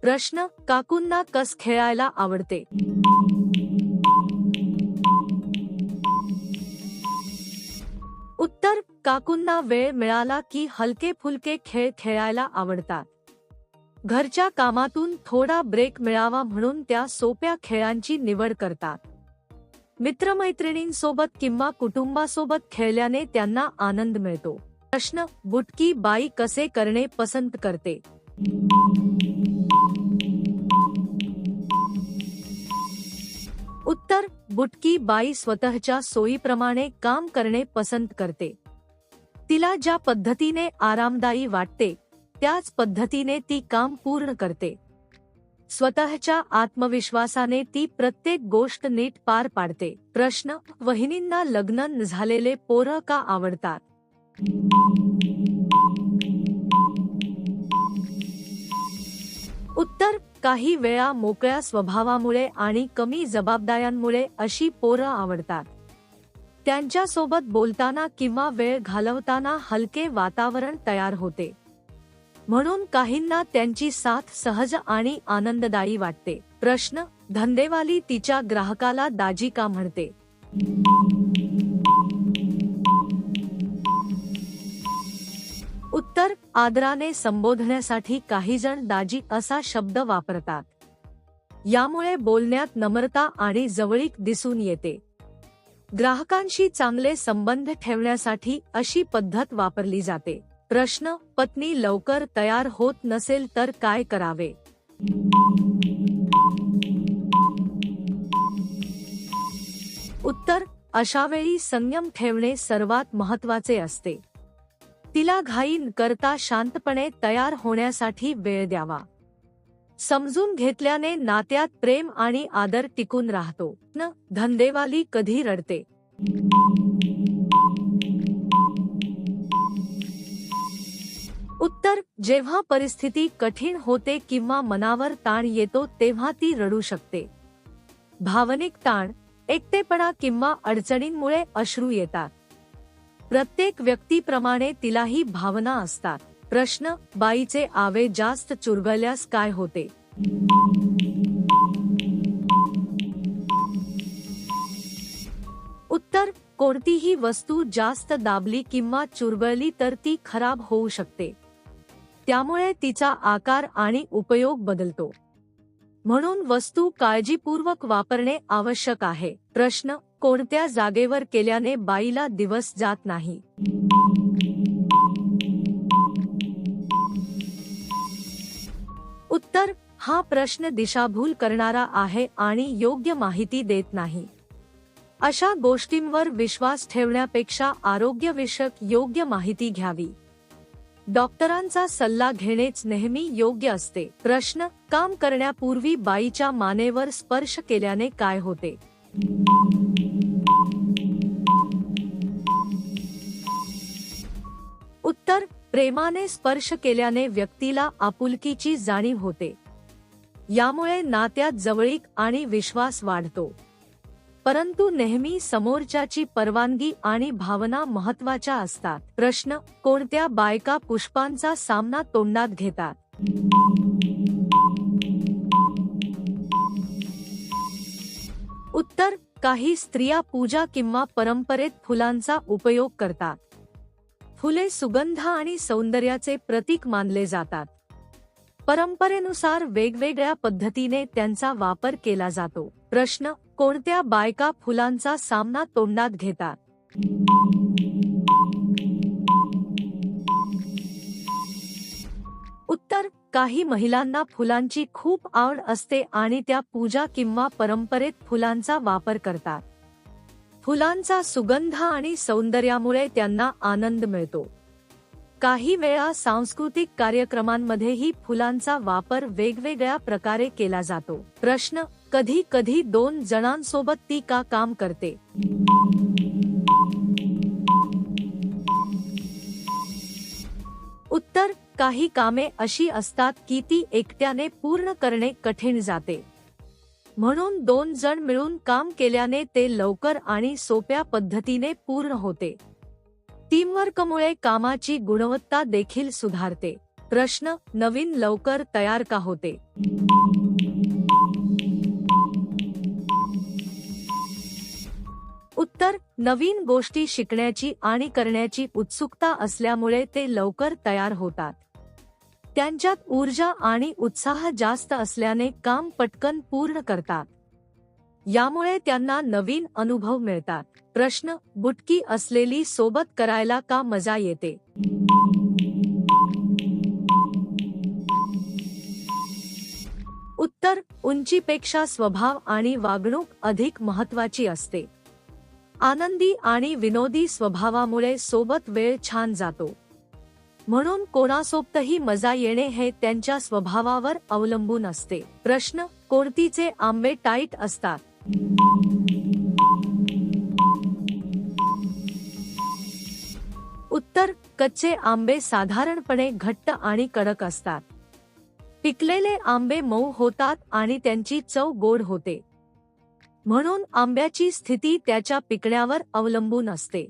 प्रश्न, काकूंना कस खेळायला आवडते? उत्तर, काकूंना वेळ मिळाला की हलके फुलके खेळ खेळायला आवडतात. घरच्या कामातून थोडा ब्रेक मिळावा म्हणून त्या सोप्या खेळांची निवड करतात. मित्रमैत्रिणींसोबत किंवा कुटुंबासोबत खेळल्याने त्यांना आनंद मिळतो. प्रश्न, बुटकी बाई कसे करणे पसंत करते? उत्तर, बुटकी बाई स्वतःच्या सोयीप्रमाणे काम करणे पसंत करते. तिला ज्या पद्धतीने आरामदायी वाटते त्याच पद्धतीने ती काम पूर्ण करते. स्वतःच्या आत्मविश्वासाने ती प्रत्येक गोष्ट नीट पार पाडते. प्रश्न, वहिनींना लग्न झालेले पोरं का आवडतात? उत्तर, काही वेळा मोकळ्या स्वभावामुळे आणि कमी जबाबदाऱ्यांमुळे अशी पोरं आवडतात. त्यांच्यासोबत बोलताना किंवा वेळ घालवताना हलके वातावरण तयार होते. म्हणून काहींना त्यांची साथ सहज आणि आनंददायी वाटते. प्रश्न, धंदेवाली तिच्या ग्राहकाला दाजी का म्हणते? उत्तर, आदराने संबोधण्यासाठी काही जण दाजी असा शब्द वापरतात. यामुळे बोलण्यात नम्रता आणि जवळीक दिसून येते. ग्राहकांशी चांगले संबंध ठेवण्यासाठी अशी पद्धत वापरली जाते. प्रश्न, पत्नी लवकर तयार होत नसेल तर काय करावे? उत्तर, अशावेळी संयम ठेवणे सर्वात महत्त्वाचे असते. तिला घाई न करता शांतपणे तयार होण्यासाठी वेळ द्यावा. समजून घेतल्याने नात्यात प्रेम आणि आदर टिकून राहतो. धंदेवाली कधी रडते? उत्तर, जेव्हा परिस्थिती कठीण होते किंवा मनावर ताण येतो तेव्हा ती रडू शकते. भावनिक ताण, एकटेपणा किंवा अडचणींमुळे अश्रू येतात. प्रत्येक व्यक्तीप्रमाणे तिलाही भावना असतात. प्रश्न, बाईचे आवे जास्त चुरगळल्यास काय होते? उत्तर, कोणतीही वस्तू जास्त दाबली किंवा चुरगळली तर ती खराब होऊ शकते. त्यामुळे तिचा आकार आणि उपयोग बदलतो. म्हणून वस्तू काळजीपूर्वक वापरणे आवश्यक आहे. प्रश्न, कोणत्या जागेवर केल्याने बाईला दिवस जात नाही? उत्तर, हा प्रश्न दिशाभूल करणारा आहे आणि योग्य माहिती देत नाही. अशा गोष्टींवर विश्वास ठेवण्यापेक्षा आरोग्यविषयक योग्य माहिती घ्यावी. डॉक्टरांचा सल्ला घेणेच नेहमी योग्य असते. प्रश्न, काम करण्यापूर्वी बाईच्या मानेवर स्पर्श केल्याने काय होते? उत्तर, प्रेमाने स्पर्श केल्याने व्यक्तीला आपुलकीची जाणीव होते. यामुळे नात्यात जवळीक आणि विश्वास वाढतो. परंतु नेहमी समोरच्याची परवानगी आणि भावना महत्त्वाच्या असतात. प्रश्न, कोणत्या बायका पुष्पांचा सामना तोंडात घेतात? उत्तर, काही स्त्रिया पूजा किंवा परंपरेत फुलांचा उपयोग करतात. फुले सुगंध आणि सौंदर्याचे प्रतीक मानले जातात. परंपरेनुसार वेगवेगळ्या पद्धतीने त्यांचा वापर केला जातो. प्रश्न, कोणत्या बायका फुलांचा सामना तोंडात घेतात? उत्तर, काही महिलांना फुलांची खूप आवड असते आणि त्या पूजा किंवा परंपरेत फुलांचा वापर करतात. फुलांचा सुगंध आणि सौंदर्यामुळे त्यांना आनंद मिळतो. काही वेळा सांस्कृतिक कार्यक्रमांमध्येही फुलांचा वापर वेगवेगळ्या प्रकारे केला जातो. प्रश्न, कधी कधी दोन जणांसोबत ती का काम करते? उत्तर, काही कामे अशी असतात की ती एकट्याने पूर्ण करणे कठीण जाते. म्हणून दोन जण मिळून काम केल्याने ते लवकर आणि सोप्या पद्धतीने पूर्ण होते. टीमवर्कमुळे कामाची गुणवत्ता देखील सुधारते. प्रश्न: नवीन लवकर तयार का होते? उत्तर: नवीन गोष्टी शिकण्याची आणि करण्याची उत्सुकता असल्यामुळे ते लवकर तयार होतात. त्यांच्यात ऊर्जा आणि उत्साह जास्त असल्याने काम पटकन पूर्ण करतात. यामुळे त्यांना नवीन अनुभव मिळतात. प्रश्न: बुटकी असलेली सोबत करायला का मजा येते? उत्तर: उंचीपेक्षा स्वभाव आणि वागणूक अधिक महत्त्वाची असते. आनंदी आणि विनोदी स्वभावामुळे सोबत वेळ छान जातो. म्हणून कोणासोबतही मजा येणे हे त्यांच्या स्वभावावर अवलंबून असते. प्रश्न: कोणतीचे आंबे टाईट असतात? उत्तर: कच्चे आंबे साधारणपणे घट्ट आणि कडक असतात. पिकलेले आंबे मऊ होतात आणि त्यांची चव गोड होते. म्हणून आंब्याची स्थिती त्याच्या पिकण्यावर अवलंबून असते.